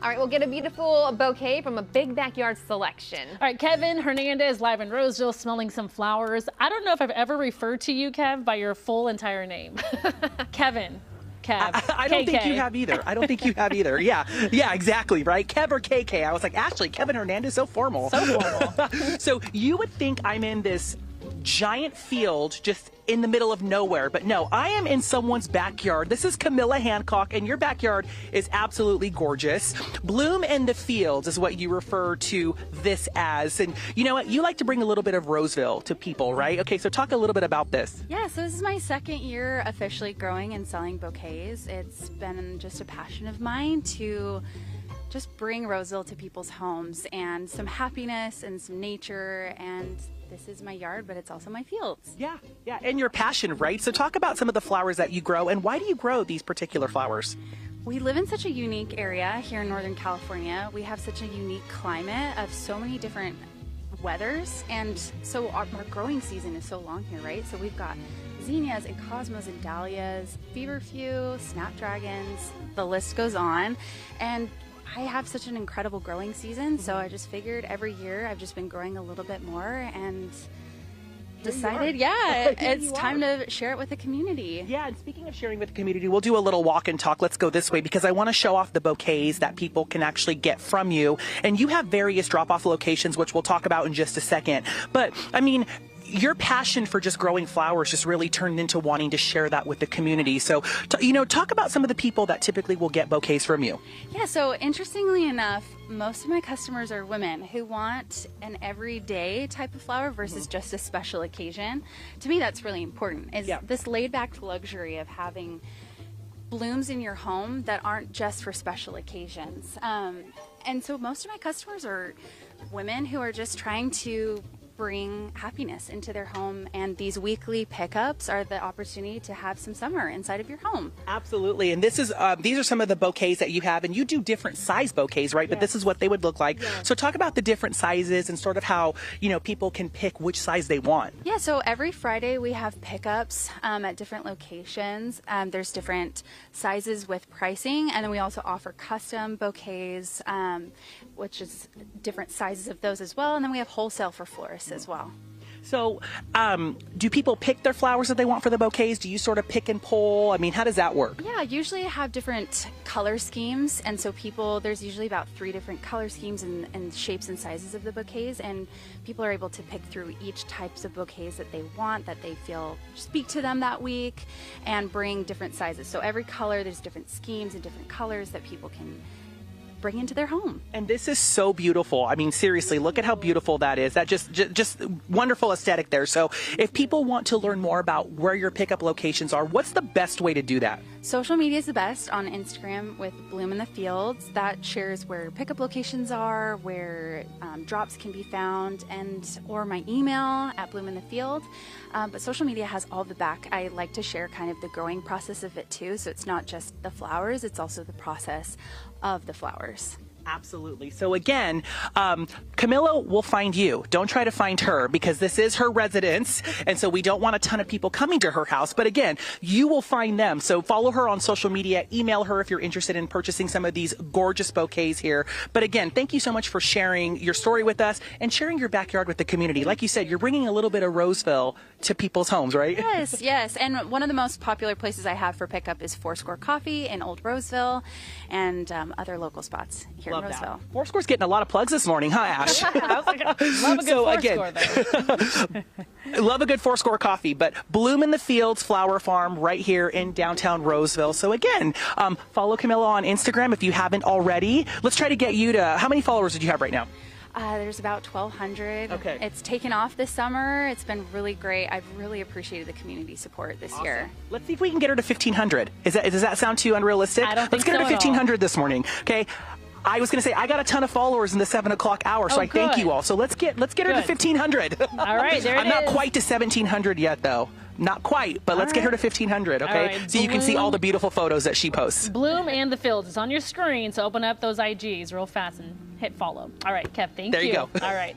All right, we'll get a beautiful bouquet from a big backyard selection. All right, Kevin Hernandez, live in Roseville, smelling some flowers. I don't know if I've ever referred to you, Kev, by your full entire name. Kevin. Kev. I don't think you have either. I don't think you have either. Yeah, exactly, right? Kev or KK. I was like, Ashley, Kevin Hernandez, so formal. So formal. So you would think I'm in this giant field just in the middle of nowhere, but no, I am in someone's backyard. This is Camilla Hancock, and your backyard is absolutely gorgeous. Blume the Fields is what you refer to this as, and you know what? You like to bring a little bit of Roseville to people, right? Okay, so talk a little bit about this. Yeah, so this is my second year officially growing and selling bouquets. It's been just a passion of mine to just bring Roseville to people's homes and some happiness and some nature, and this is my yard, but it's also my fields. Yeah, and your passion, right? So talk about some of the flowers that you grow, and why do you grow these particular flowers? We live in such a unique area here in Northern California. We have such a unique climate of so many different weathers, and so our growing season is so long here, right? So we've got zinnias and cosmos and dahlias, feverfew, snapdragons, the list goes on. And I have such an incredible growing season, so I just figured every year I've just been growing a little bit more and decided, it's time to share it with the community. Yeah, and speaking of sharing with the community, we'll do a little walk and talk. Let's go this way because I want to show off the bouquets that people can actually get from you. And you have various drop-off locations, which we'll talk about in just a second. But, I mean, your passion for just growing flowers just really turned into wanting to share that with the community. So, talk about some of the people that typically will get bouquets from you. Yeah, so interestingly enough, most of my customers are women who want an everyday type of flower versus just a special occasion. To me, that's really important, is this laid-back luxury of having blooms in your home that aren't just for special occasions. And so most of my customers are women who are just trying to bring happiness into their home, and these weekly pickups are the opportunity to have some summer inside of your home. Absolutely, and this is these are some of the bouquets that you have, and you do different size bouquets, right? But this is what they would look like. So talk about the different sizes and sort of how people can pick which size they want. Yeah, so every Friday we have pickups at different locations. There's different sizes with pricing, and then we also offer custom bouquets, which is different sizes of those as well, and then we have wholesale for florists as well. So do people pick their flowers that they want for the bouquets? Do you sort of pick and pull? I mean, how does that work? Yeah, usually I have different color schemes, and so there's usually about 3 different color schemes and shapes and sizes of the bouquets, and people are able to pick through each types of bouquets that they want, that they feel speak to them that week, and bring different sizes. So every color, there's different schemes and different colors that people can bring into their home. And this is so beautiful. I mean, seriously, look at how beautiful that is. That just wonderful aesthetic there. So if people want to learn more about where your pickup locations are, what's the best way to do that? Social media is the best. On Instagram with Blume The Fields, that shares where pickup locations are, where drops can be found, or my email at Blume The Field. But social media has all the back. I like to share kind of the growing process of it too, so it's not just the flowers, it's also the process of the flowers. Absolutely. So again, Camilla will find you. Don't try to find her because this is her residence. And so we don't want a ton of people coming to her house. But again, you will find them. So follow her on social media. Email her if you're interested in purchasing some of these gorgeous bouquets here. But again, thank you so much for sharing your story with us and sharing your backyard with the community. Like you said, you're bringing a little bit of Roseville to people's homes, right? Yes. And one of the most popular places I have for pickup is Foursquare Coffee in Old Roseville and other local spots here in Roseville. Foursquare's getting a lot of plugs this morning, huh, Ash? I was like, love a good Foursquare there. Love a good Foursquare coffee, but Blume The Fields Flower Farm right here in downtown Roseville. So again, follow Camilla on Instagram if you haven't already. Let's try to get you to, how many followers did you have right now? There's about 1,200. Okay. It's taken off this summer. It's been really great. I've really appreciated the community support this year. Let's see if we can get her to 1,500. Does that sound too unrealistic? I don't think Let's get her to so 1,500 this morning. Okay. I was going to say I got a ton of followers in the 7 o'clock hour, so I thank you all. So let's get her to 1,500. All right, there it is. I'm not quite to 1,700 yet, though. Not quite, but let's get her to 1,500, okay? Right, so you can see all the beautiful photos that she posts. Blume The Fields. It's on your screen, so open up those IGs real fast and hit follow. All right, Kev, thank you. There you go. All right.